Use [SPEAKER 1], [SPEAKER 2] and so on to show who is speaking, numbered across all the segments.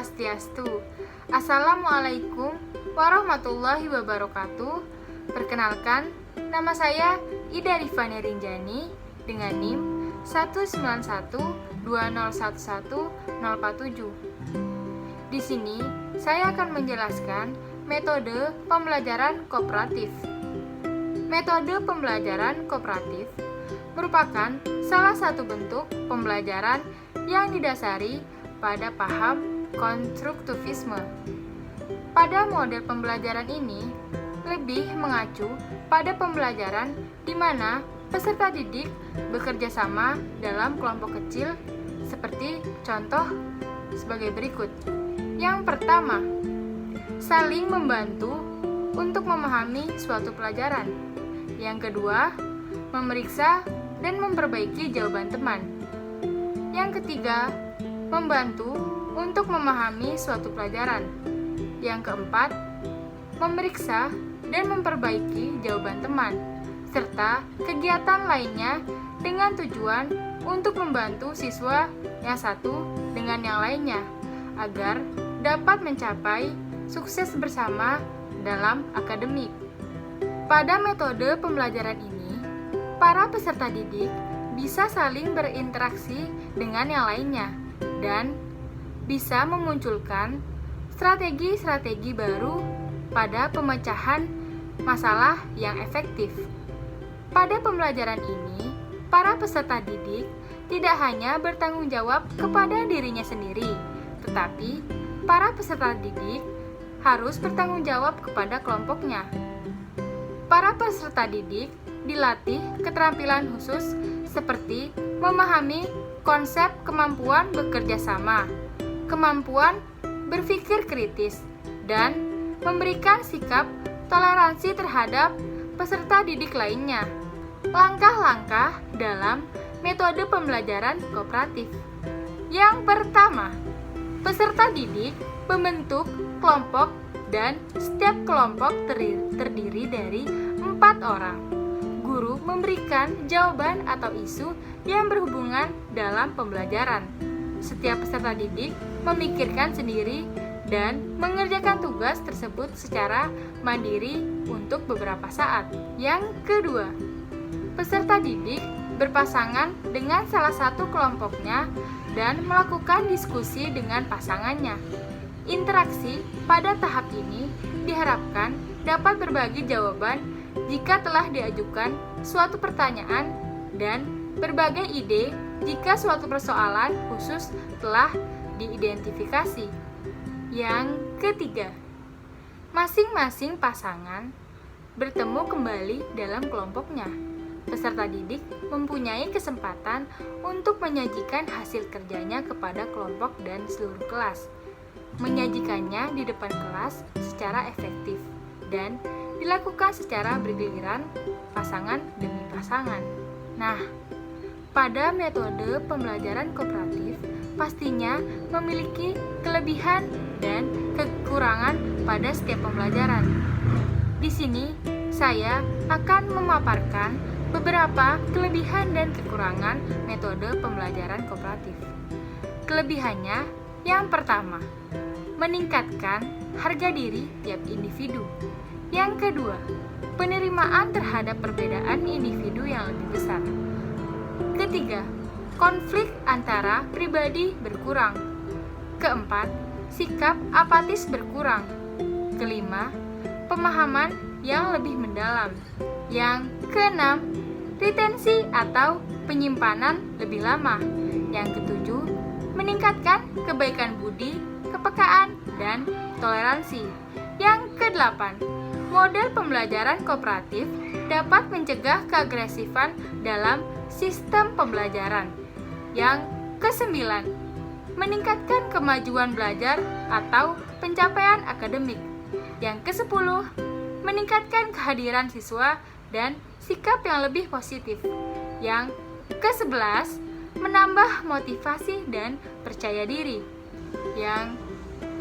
[SPEAKER 1] Swastiastu. Assalamualaikum warahmatullahi wabarakatuh. Perkenalkan, nama saya Ida Rifani Rinjani dengan NIM 19120111047. Di sini saya akan menjelaskan metode pembelajaran kooperatif. Metode pembelajaran kooperatif merupakan salah satu bentuk pembelajaran yang didasari pada paham konstruktivisme. Pada model pembelajaran ini lebih mengacu pada pembelajaran di mana peserta didik bekerja sama dalam kelompok kecil seperti contoh sebagai berikut. Yang pertama, saling membantu untuk memahami suatu pelajaran. Yang kedua, memeriksa dan memperbaiki jawaban teman. Yang ketiga, membantu untuk memahami suatu pelajaran. Yang keempat, memeriksa dan memperbaiki jawaban teman, serta kegiatan lainnya dengan tujuan untuk membantu siswa yang satu dengan yang lainnya, agar dapat mencapai sukses bersama dalam akademik. Pada metode pembelajaran ini, para peserta didik bisa saling berinteraksi dengan yang lainnya dan bisa memunculkan strategi-strategi baru pada pemecahan masalah yang efektif. Pada pembelajaran ini, para peserta didik tidak hanya bertanggung jawab kepada dirinya sendiri, tetapi para peserta didik harus bertanggung jawab kepada kelompoknya. Para peserta didik dilatih keterampilan khusus seperti memahami konsep kemampuan bekerja sama, kemampuan berpikir kritis, dan memberikan sikap toleransi terhadap peserta didik lainnya. Langkah-langkah dalam metode pembelajaran kooperatif. Yang pertama, peserta didik membentuk kelompok dan setiap kelompok terdiri dari 4 orang. Guru memberikan jawaban atau isu yang berhubungan dalam pembelajaran. Setiap peserta didik memikirkan sendiri dan mengerjakan tugas tersebut secara mandiri untuk beberapa saat. Yang kedua, peserta didik berpasangan dengan salah satu kelompoknya dan melakukan diskusi dengan pasangannya. Interaksi pada tahap ini diharapkan dapat berbagi jawaban jika telah diajukan suatu pertanyaan dan berbagai ide jika suatu persoalan khusus telah diidentifikasi. Yang ketiga, masing-masing pasangan bertemu kembali dalam kelompoknya. Peserta didik mempunyai kesempatan untuk menyajikan hasil kerjanya kepada kelompok dan seluruh kelas. Menyajikannya di depan kelas secara efektif dan dilakukan secara bergiliran pasangan demi pasangan. Nah, pada metode pembelajaran kooperatif pastinya memiliki kelebihan dan kekurangan pada setiap pembelajaran. Di sini saya akan memaparkan beberapa kelebihan dan kekurangan metode pembelajaran kooperatif. Kelebihannya yang pertama, meningkatkan harga diri tiap individu. Yang kedua, penerimaan terhadap perbedaan individu yang lebih besar. Ketiga, konflik antara pribadi berkurang. Keempat, sikap apatis berkurang. Kelima, pemahaman yang lebih mendalam. Yang keenam, retensi atau penyimpanan lebih lama. Yang ketujuh, meningkatkan kebaikan budi, kepekaan, dan toleransi. Yang kedelapan, model pembelajaran kooperatif dapat mencegah keagresifan dalam sistem pembelajaran. Yang kesembilan, meningkatkan kemajuan belajar atau pencapaian akademik. Yang kesepuluh, meningkatkan kehadiran siswa dan sikap yang lebih positif. Yang ke-11, menambah motivasi dan percaya diri. Yang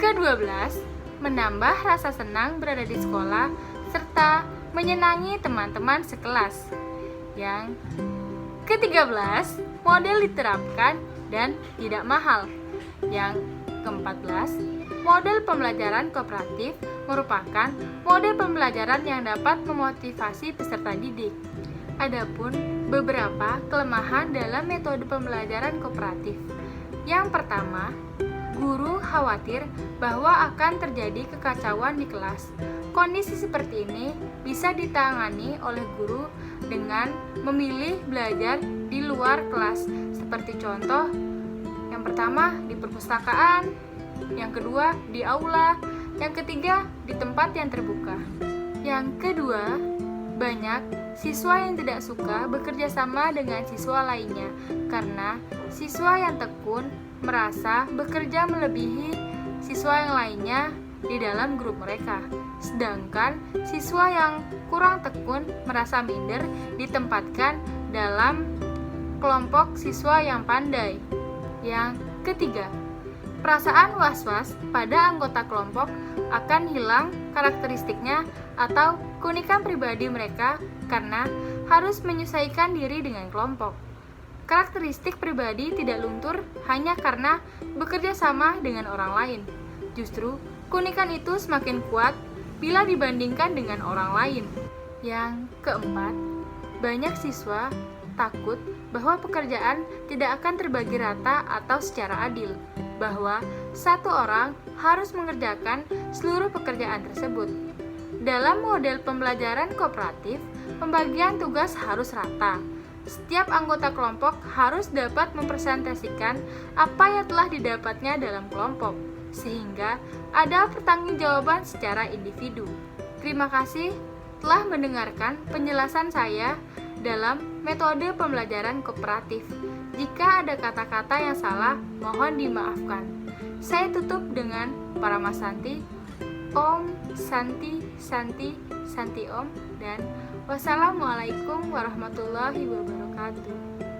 [SPEAKER 1] ke-12, menambah rasa senang berada di sekolah serta menyenangi teman-teman sekelas. Yang ke-13, model diterapkan dan tidak mahal. Yang ke-14, model pembelajaran kooperatif merupakan model pembelajaran yang dapat memotivasi peserta didik. Adapun beberapa kelemahan dalam metode pembelajaran kooperatif. Yang pertama, guru khawatir bahwa akan terjadi kekacauan di kelas. Kondisi seperti ini bisa ditangani oleh guru dengan memilih belajar di luar kelas, seperti contoh yang pertama di perpustakaan, yang kedua di aula, yang ketiga di tempat yang terbuka. Yang kedua, banyak siswa yang tidak suka bekerja sama dengan siswa lainnya karena siswa yang tekun merasa bekerja melebihi siswa yang lainnya di dalam grup mereka. Sedangkan siswa yang kurang tekun merasa minder ditempatkan dalam kelompok siswa yang pandai. Yang ketiga, perasaan was-was pada anggota kelompok akan hilang karakteristiknya atau keunikan pribadi mereka karena harus menyesuaikan diri dengan kelompok. Karakteristik pribadi tidak luntur hanya karena bekerja sama dengan orang lain. Justru, keunikan itu semakin kuat bila dibandingkan dengan orang lain. Yang keempat, banyak siswa takut bahwa pekerjaan tidak akan terbagi rata atau secara adil, bahwa satu orang harus mengerjakan seluruh pekerjaan tersebut. Dalam model pembelajaran kooperatif, pembagian tugas harus rata. Setiap anggota kelompok harus dapat mempresentasikan apa yang telah didapatnya dalam kelompok, sehingga ada pertanggungjawaban secara individu. Terima kasih telah mendengarkan penjelasan saya dalam metode pembelajaran kooperatif. Jika ada kata-kata yang salah, mohon dimaafkan. Saya tutup dengan Paramasanti, Om Santi Santi Santi Om, dan wassalamualaikum warahmatullahi wabarakatuh.